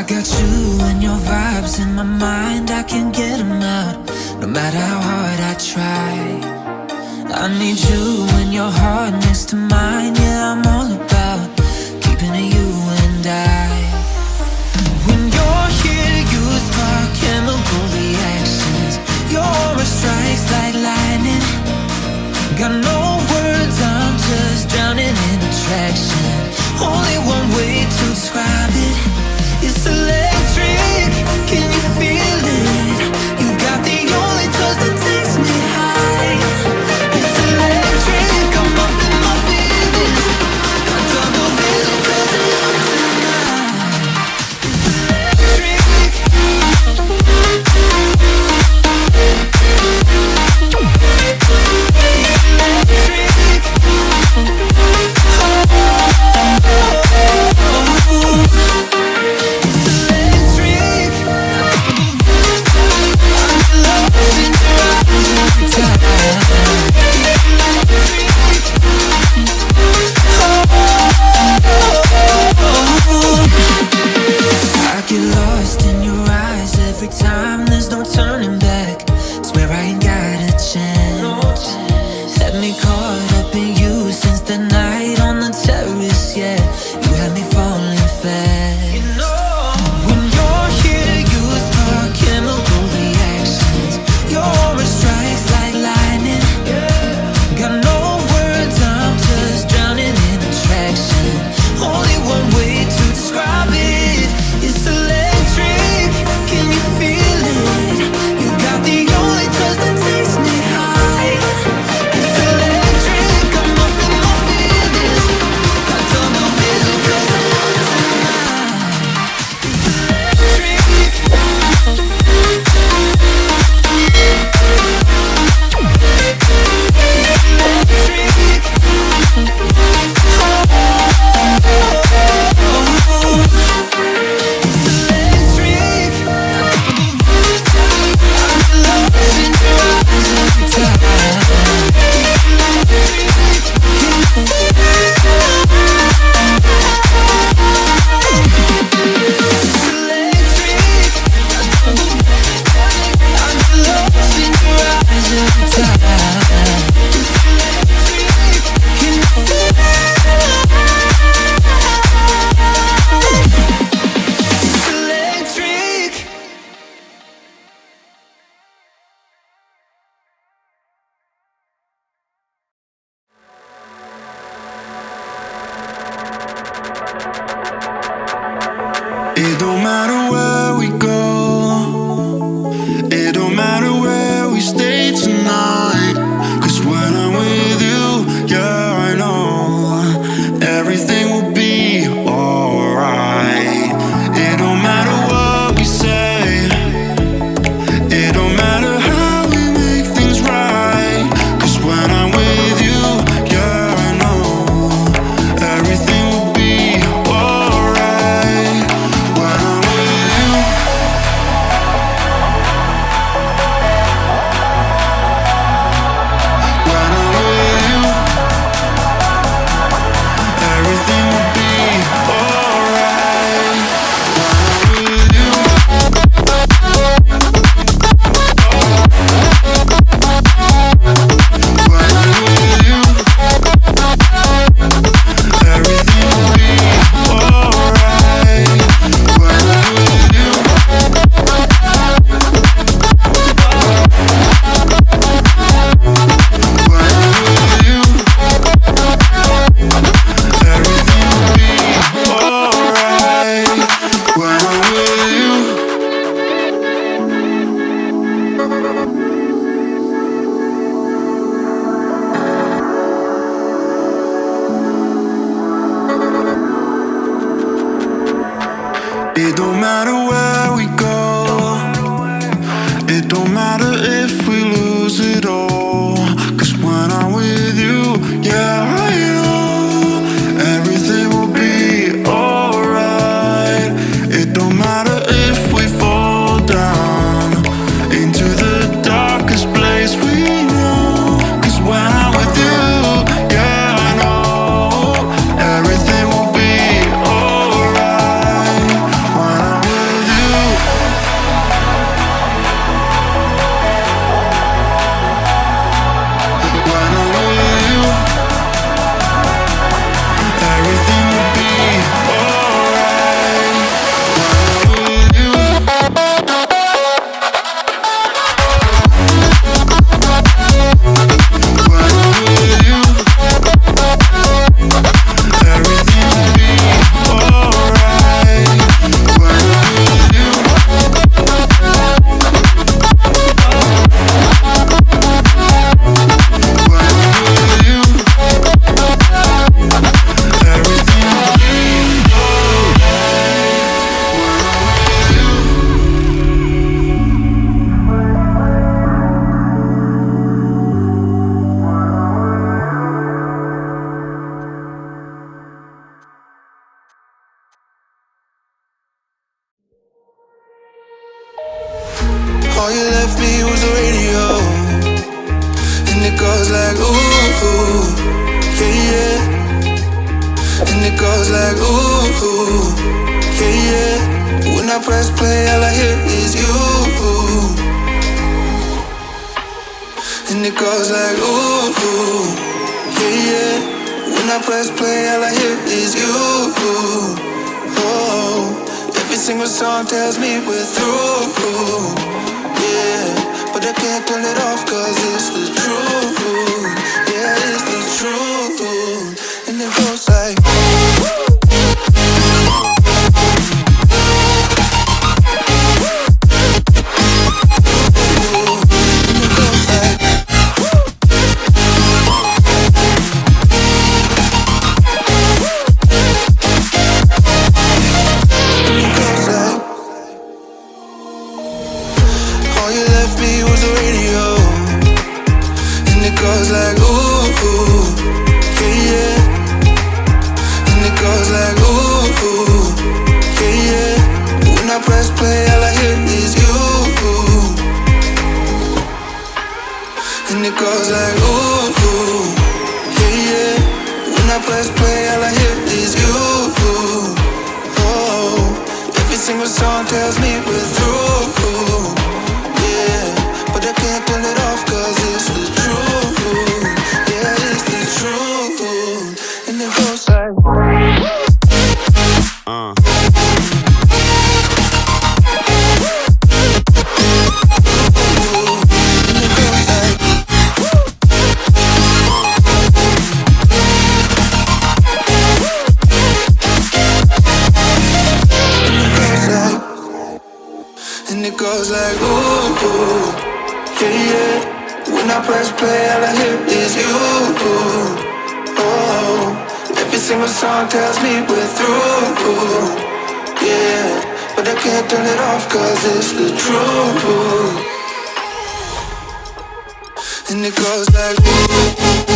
got you and your vibes in my mind, I can't get them out, no matter how hard I try. I need you and your heart next to mine, yeah, I'm all about keeping it you and I. When you're here, you spark chemical reactions. Your aura strikes like lightning. Got no words, I'm just drowning in attraction. Only one way to describe it. It's electric, can you feel it? You got the only touch that takes me high. It's electric, I'm up in my feelings. Got double vision 'cause I love tonight. It's electric. It don't matter where we go, it don't matter where we stay tonight. 'Cause when I'm with you, yeah, I know everything will be alright. It don't matter what we say, it don't matter how we make things right. 'Cause when I'm with you, yeah, I know everything will be alright. When I'm with you, when I'm with you, everything will be alright. When I'm with you. When I'm with you, everything will be alright. When I'm with you, when I'm with you, everything will be alright. When I'm with you. It don't matter where we go, it don't matter if we lose it all. 'Cause when I'm with you, yeah, I know everything will be alright. It don't matter if we fall down into the darkest place we know. 'Cause when I'm with you, yeah, I know everything will be alright. When I'm with like ooh, yeah, yeah. And it goes like ooh, yeah, yeah. When I press play, all I hear is you. And it goes like ooh, yeah, yeah. When I press play, all I hear is you. Oh, every single song tells me we're through. Yeah, but I can't turn it off 'cause it's the truth. Yeah, it's the truth. And it goes like all you left me was the radio. And it goes like ooh, yeah, yeah. And it goes like ooh, yeah, yeah. When I press play, all I hear is you. And it goes like ooh, yeah, yeah. When I press play, all I hear is you. Oh, every single song tells me we're through. Yeah, but I can't turn it off 'cause it's the truth. Yeah, it's the truth. And it goes like and it goes like ooh, yeah, yeah. When I press play, all I hear is you. Oh, every single song tells me we're through. Yeah, but I can't turn it off 'cause it's the truth. And it goes like ooh.